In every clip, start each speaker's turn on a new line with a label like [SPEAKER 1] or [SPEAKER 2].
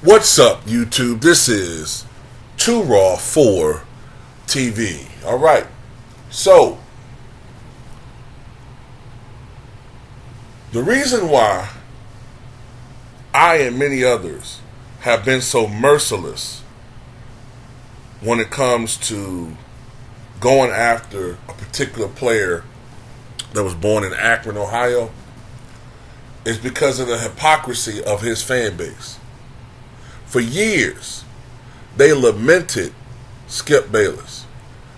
[SPEAKER 1] What's up, YouTube? This is Too Raw for TV. All right. So, the reason why I and many others have been so merciless when it comes to going after a particular player that was born in Akron, Ohio, is because of the hypocrisy of his fan base. For years, they lamented Skip Bayless,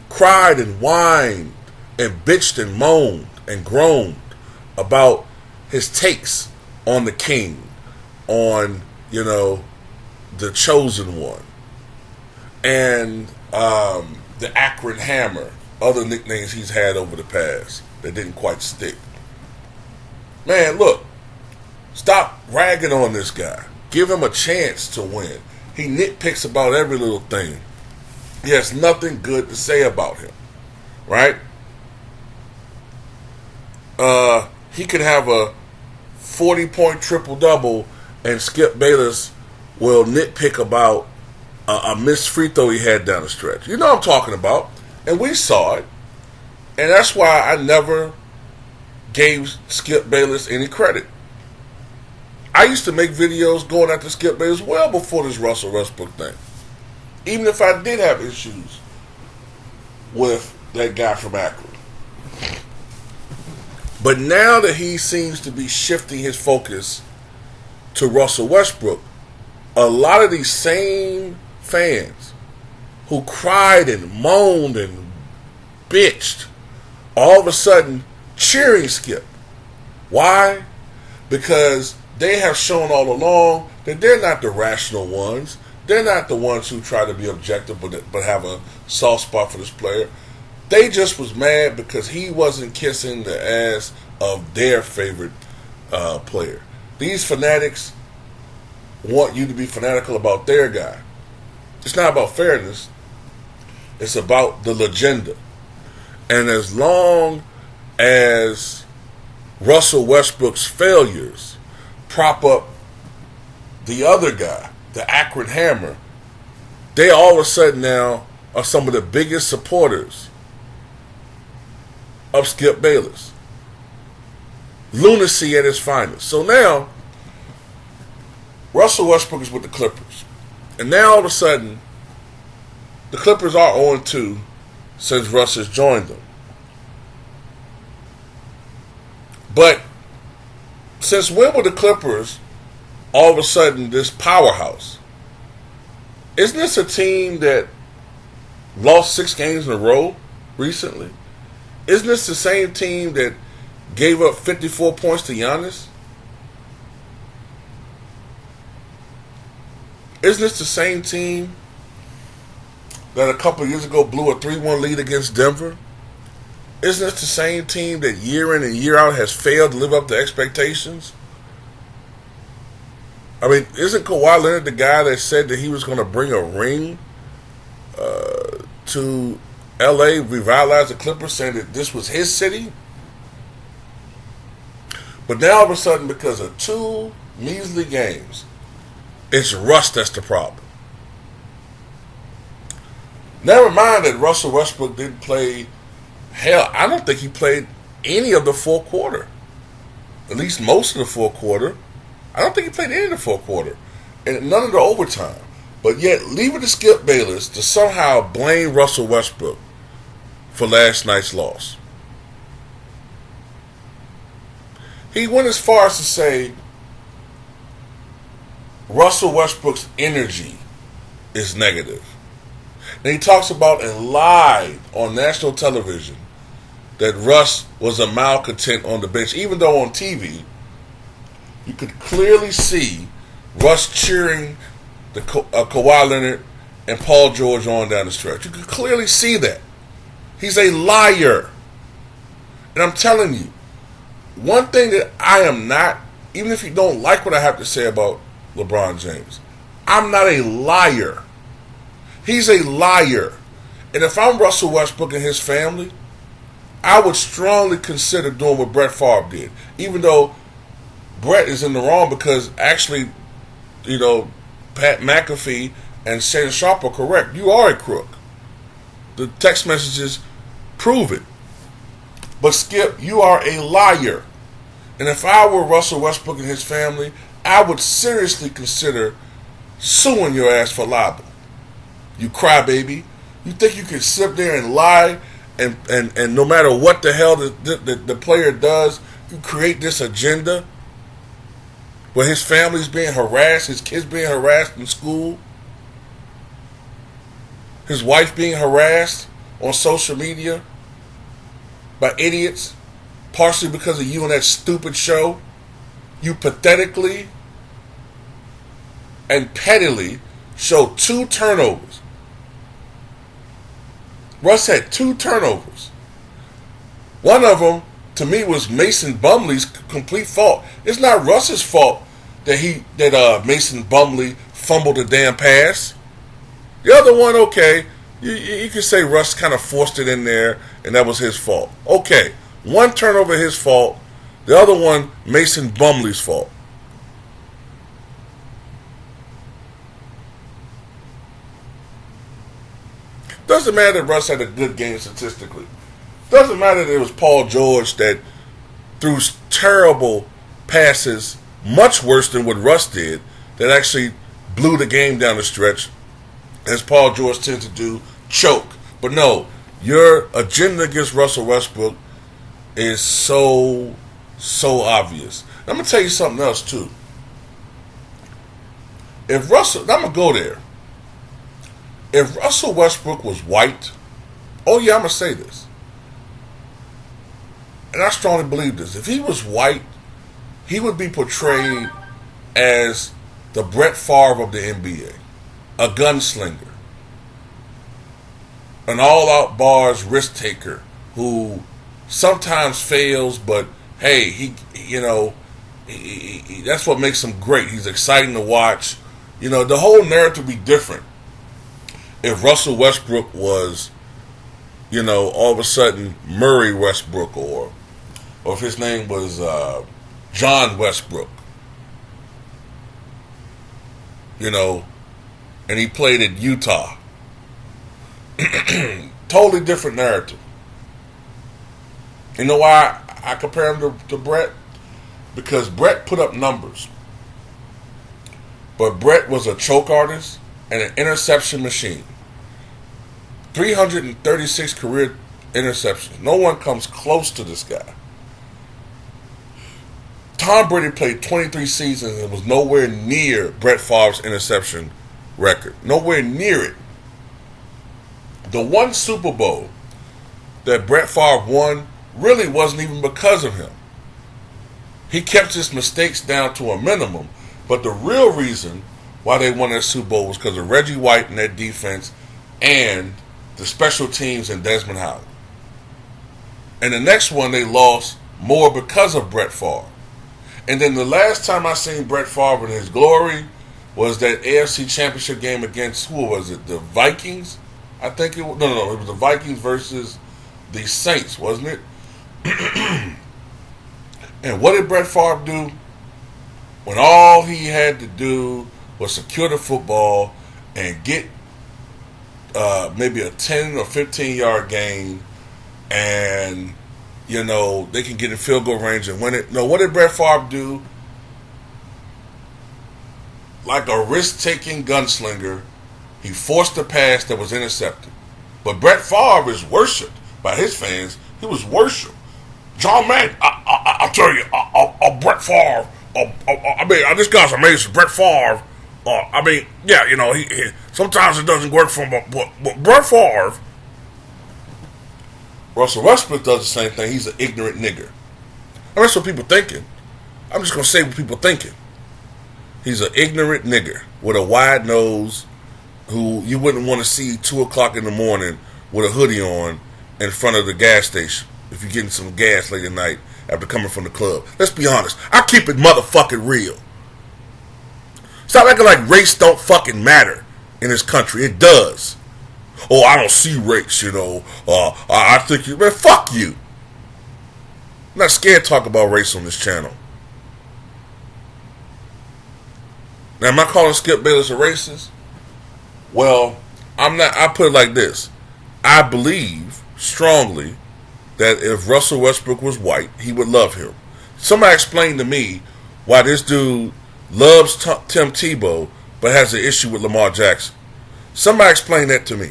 [SPEAKER 1] cried and whined and bitched and moaned and groaned about his takes on the king, on, the chosen one, and the Akron Hammer, other nicknames he's had over the past that didn't quite stick. Man, look, stop ragging on this guy. Give him a chance to win. He nitpicks about every little thing. He has nothing good to say about him, right? He could have a 40-point triple-double and Skip Bayless will nitpick about a missed free throw he had down the stretch. You know what I'm talking about. And we saw it. And that's why I never gave Skip Bayless any credit. I used to make videos going after Skip Bayless well before this Russell Westbrook thing. Even if I did have issues with that guy from Akron. But now that he seems to be shifting his focus to Russell Westbrook, a lot of these same fans who cried and moaned and bitched, all of a sudden cheering Skip. Why? Because they have shown all along that they're not the rational ones. They're not the ones who try to be objective but have a soft spot for this player. They just was mad because he wasn't kissing the ass of their favorite player. These fanatics want you to be fanatical about their guy. It's not about fairness. It's about the legenda. And as long as Russell Westbrook's failures prop up the other guy, the Akron Hammer, they all of a sudden now are some of the biggest supporters of Skip Bayless. Lunacy at its finest. So now, Russell Westbrook is with the Clippers. And now all of a sudden, the Clippers are 0-2 since Russ has joined them. But since when were the Clippers all of a sudden this powerhouse? Isn't this a team that lost 6 games in a row recently? Isn't this the same team that gave up 54 points to Giannis? Isn't this the same team that a couple of years ago blew a 3-1 lead against Denver? Isn't this the same team that year in and year out has failed to live up to expectations? I mean, isn't Kawhi Leonard the guy that said that he was going to bring a ring to LA, revitalize the Clippers, saying that this was his city? But now all of a sudden, because of 2 measly games, it's Russ that's the problem. Never mind that Russell Westbrook didn't play. Hell, I don't think he played any of the fourth quarter. At least most of the fourth quarter. I don't think he played any of the fourth quarter. And none of the overtime. But yet, leave it to Skip Bayless to somehow blame Russell Westbrook for last night's loss. He went as far as to say Russell Westbrook's energy is negative. And he talks about and lied on national television that Russ was a malcontent on the bench, even though on TV you could clearly see Russ cheering the Kawhi Leonard and Paul George on down the stretch. You could clearly see that. He's a liar. And I'm telling you, one thing that I am not, even if you don't like what I have to say about LeBron James, I'm not a liar. He's a liar. And if I'm Russell Westbrook and his family, I would strongly consider doing what Brett Favre did. Even though Brett is in the wrong because actually, Pat McAfee and Shannon Sharp are correct. You are a crook. The text messages prove it. But Skip, you are a liar. And if I were Russell Westbrook and his family, I would seriously consider suing your ass for libel. You crybaby. You think you can sit there and lie and no matter what the hell the player does, you create this agenda where his family's being harassed, his kids being harassed in school, his wife being harassed on social media by idiots, partially because of you and that stupid show. You pathetically and pettily showed 2 turnovers. Russ had 2 turnovers. One of them, to me, was Mason Bumley's complete fault. It's not Russ's fault that Mason Bumley fumbled the damn pass. The other one, okay, you can say Russ kind of forced it in there, and that was his fault. Okay, 1 turnover his fault. The other one, Mason Bumley's fault. Doesn't matter that Russ had a good game statistically. Doesn't matter that it was Paul George that threw terrible passes, much worse than what Russ did, that actually blew the game down the stretch, as Paul George tends to do, choke. But no, your agenda against Russell Westbrook is so obvious. I'm going to tell you something else too. I'm going to go there. If Russell Westbrook was white, oh yeah, I'm going to say this, and I strongly believe this, if he was white, he would be portrayed as the Brett Favre of the NBA, a gunslinger, an all-out bars risk taker who sometimes fails, but hey, he that's what makes him great. He's exciting to watch. The whole narrative would be different if Russell Westbrook was, all of a sudden Murray Westbrook, or if his name was John Westbrook, and he played at Utah. Totally different narrative. You know why I compare him to Brett? Because Brett put up numbers. But Brett was a choke artist and an interception machine. 336 career interceptions. No one comes close to this guy. Tom Brady played 23 seasons and was nowhere near Brett Favre's interception record. Nowhere near it. The one Super Bowl that Brett Favre won really wasn't even because of him. He kept his mistakes down to a minimum, but the real reason why they won that Super Bowl was because of Reggie White and that defense and the special teams and Desmond Howard. And the next one they lost more because of Brett Favre. And then the last time I seen Brett Favre in his glory was that AFC Championship game against, who was it? The Vikings? I think it was, no, it was the Vikings versus the Saints, wasn't it? And what did Brett Favre do? When all he had to do was secure the football and get maybe a 10 or 15 yard gain, and they can get in field goal range and win it. No, what did Brett Favre do? Like a risk-taking gunslinger, he forced a pass that was intercepted. But Brett Favre is worshipped by his fans. He was worshipped. John Madden, I'll tell you, Brett Favre. This guy's amazing. Brett Favre. He sometimes it doesn't work for him, but Brett Favre. Russell Westbrook does the same thing. He's an ignorant nigger. That's what people thinking. I'm just going to say what people thinking. He's an ignorant nigger with a wide nose who you wouldn't want to see 2 o'clock in the morning with a hoodie on in front of the gas station if you're getting some gas late at night after coming from the club. Let's be honest. I keep it motherfucking real. Stop acting like race don't fucking matter in this country. It does. Oh, I don't see race, I think man, fuck you. I'm not scared to talk about race on this channel. Now, am I calling Skip Bayless a racist? Well, I'm not. I put it like this. I believe strongly that if Russell Westbrook was white, he would love him. Somebody explain to me why this dude loves Tim Tebow but has an issue with Lamar Jackson. Somebody explain that to me.